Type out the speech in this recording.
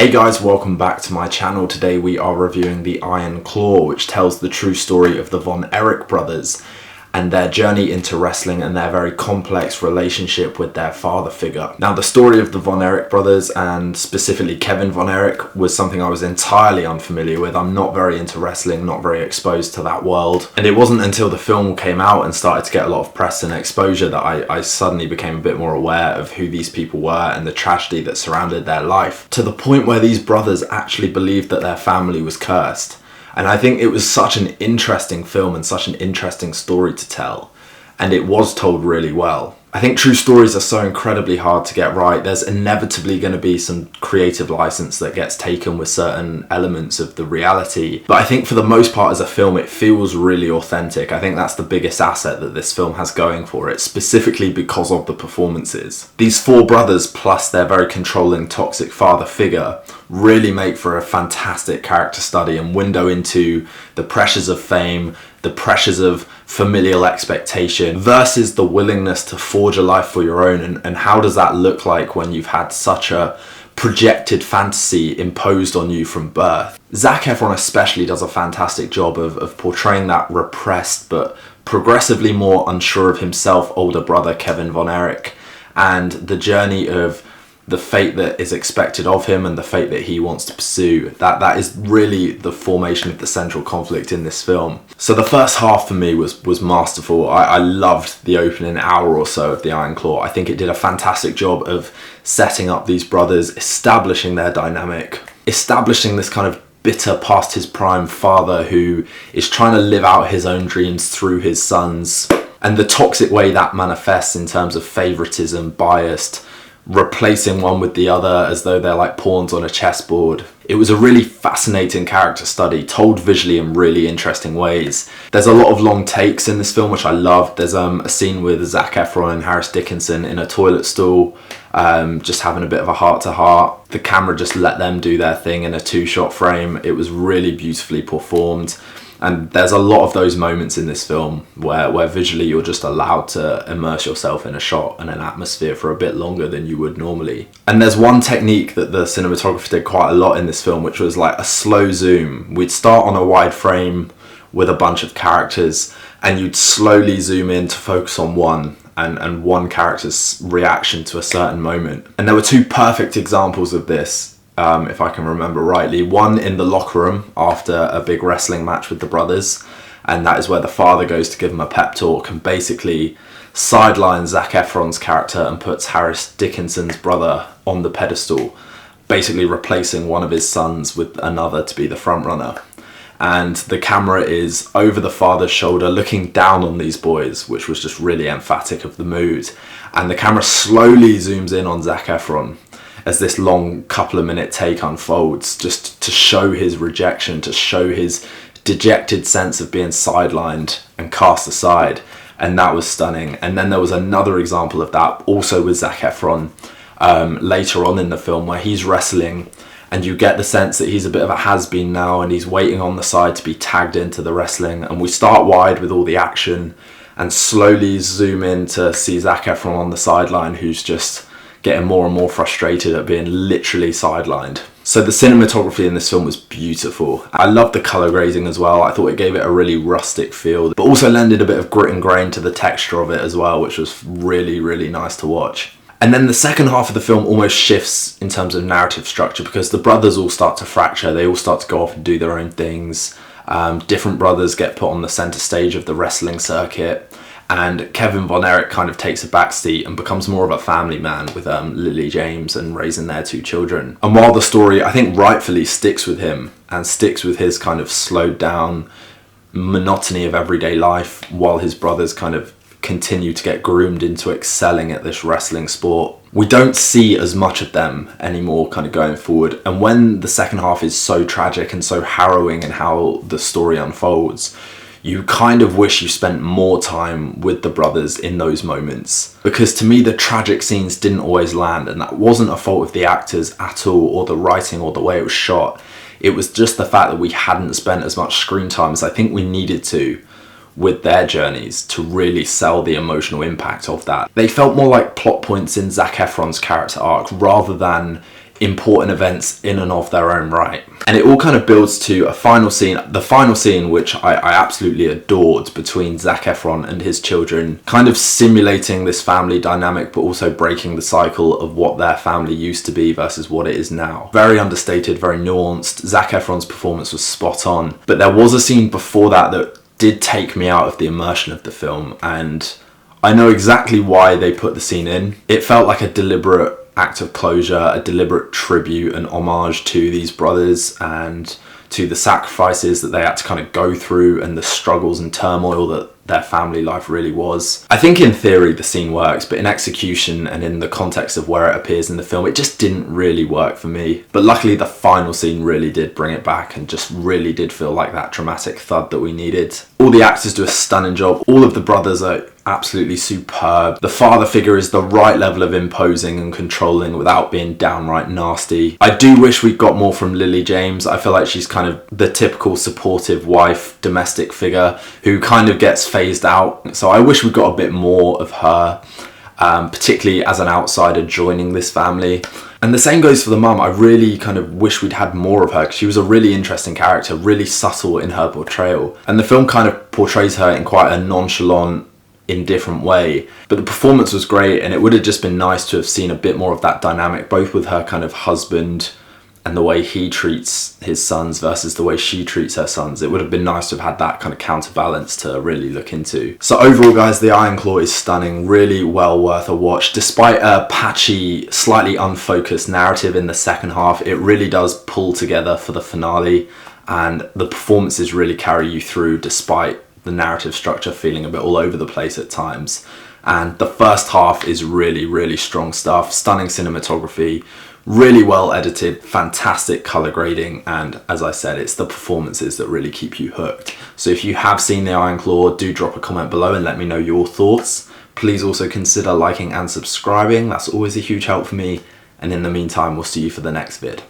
Hey guys, welcome back to my channel. Today we are reviewing The Iron Claw, which tells the true story of the Von Erich brothers and their journey into wrestling and their very complex relationship with their father figure. Now, the story of the Von Erich brothers, and specifically Kevin Von Erich, was something I was entirely unfamiliar with. I'm not very into wrestling, not very exposed to that world. And it wasn't until the film came out and started to get a lot of press and exposure that I suddenly became a bit more aware of who these people were and the tragedy that surrounded their life, to the point where these brothers actually believed that their family was cursed. And I think it was such an interesting film and such an interesting story to tell. And it was told really well. I think true stories are so incredibly hard to get right. There's inevitably going to be some creative license that gets taken with certain elements of the reality. But I think for the most part as a film, it feels really authentic. I think that's the biggest asset that this film has going for it, specifically because of the performances. These four brothers, plus their very controlling, toxic father figure, really make for a fantastic character study and window into the pressures of fame, the pressures of familial expectation versus the willingness to forge a life for your own, and how does that look like when you've had such a projected fantasy imposed on you from birth. Zac Efron especially does a fantastic job of portraying that repressed but progressively more unsure of himself older brother Kevin Von Erich, and the journey of the fate that is expected of him and the fate that he wants to pursue. That is really the formation of the central conflict in this film. So the first half for me was masterful. I loved the opening hour or so of The Iron Claw. I think it did a fantastic job of setting up these brothers, establishing their dynamic, establishing this kind of bitter past his prime father who is trying to live out his own dreams through his sons, and the toxic way that manifests in terms of favoritism, biased, replacing one with the other as though they're like pawns on a chessboard. It was a really fascinating character study, told visually in really interesting ways. There's a lot of long takes in this film, which I loved. There's a scene with Zac Efron and Harris Dickinson in a toilet stall, just having a bit of a heart-to-heart. The camera just let them do their thing in a two-shot frame. It was really beautifully performed. And there's a lot of those moments in this film where visually you're just allowed to immerse yourself in a shot and an atmosphere for a bit longer than you would normally. And there's one technique that the cinematographer did quite a lot in this film, which was like a slow zoom. We'd start on a wide frame with a bunch of characters and you'd slowly zoom in to focus on one and one character's reaction to a certain moment. And there were two perfect examples of this, if I can remember rightly. One in the locker room after a big wrestling match with the brothers, and that is where the father goes to give him a pep talk and basically sidelines Zac Efron's character and puts Harris Dickinson's brother on the pedestal, basically replacing one of his sons with another to be the front runner. And the camera is over the father's shoulder looking down on these boys, which was just really emphatic of the mood. And the camera slowly zooms in on Zac Efron as this long couple of minute take unfolds, just to show his rejection, to show his dejected sense of being sidelined and cast aside. And that was stunning. And then there was another example of that also with Zac Efron later on in the film, where he's wrestling and you get the sense that he's a bit of a has-been now and he's waiting on the side to be tagged into the wrestling. And we start wide with all the action and slowly zoom in to see Zac Efron on the sideline, who's just getting more and more frustrated at being literally sidelined. So the cinematography in this film was beautiful. I loved the colour grading as well. I thought it gave it a really rustic feel, but also lended a bit of grit and grain to the texture of it as well, which was really, really nice to watch. And then the second half of the film almost shifts in terms of narrative structure, because the brothers all start to fracture. They all start to go off and do their own things. Different brothers get put on the centre stage of the wrestling circuit. And Kevin Von Erich kind of takes a backseat and becomes more of a family man with Lily James and raising their two children. And while the story, I think, rightfully sticks with him and sticks with his kind of slowed down monotony of everyday life, while his brothers kind of continue to get groomed into excelling at this wrestling sport, we don't see as much of them anymore kind of going forward. And when the second half is so tragic and so harrowing in how the story unfolds, you kind of wish you spent more time with the brothers in those moments. Because to me, the tragic scenes didn't always land, and that wasn't a fault of the actors at all, or the writing, or the way it was shot. It was just the fact that we hadn't spent as much screen time as I think we needed to with their journeys to really sell the emotional impact of that. They felt more like plot points in Zac Efron's character arc rather than important events in and of their own right. And it all kind of builds to a final scene, the final scene which I absolutely adored, between Zac Efron and his children, kind of simulating this family dynamic but also breaking the cycle of what their family used to be versus what it is now. Very understated, very nuanced. Zac Efron's performance was spot on, but there was a scene before that did take me out of the immersion of the film, and I know exactly why they put the scene in. It felt like a deliberate act of closure, a deliberate tribute and homage to these brothers and to the sacrifices that they had to kind of go through and the struggles and turmoil that their family life really was. I think in theory the scene works, but in execution and in the context of where it appears in the film, it just didn't really work for me. But luckily the final scene really did bring it back and just really did feel like that dramatic thud that we needed. All the actors do a stunning job. All of the brothers are absolutely superb. The father figure is the right level of imposing and controlling without being downright nasty. I do wish we got more from Lily James. I feel like she's kind of the typical supportive wife, domestic figure who kind of gets phased out. So I wish we got a bit more of her, particularly as an outsider joining this family. And the same goes for the mum. I really kind of wish we'd had more of her, because she was a really interesting character, really subtle in her portrayal. And the film kind of portrays her in quite a nonchalant, indifferent way. But the performance was great, and it would have just been nice to have seen a bit more of that dynamic, both with her kind of husband and the way he treats his sons versus the way she treats her sons. It would have been nice to have had that kind of counterbalance to really look into. So overall, guys, The Iron Claw is stunning, really well worth a watch. Despite a patchy, slightly unfocused narrative in the second half, it really does pull together for the finale, and the performances really carry you through despite the narrative structure feeling a bit all over the place at times. And the first half is really, really strong stuff. Stunning cinematography, really well edited, fantastic color grading, and as I said, it's the performances that really keep you hooked. So if you have seen The Iron Claw, do drop a comment below and let me know your thoughts. Please also consider liking and subscribing. That's always a huge help for me. And in the meantime, we'll see you for the next vid.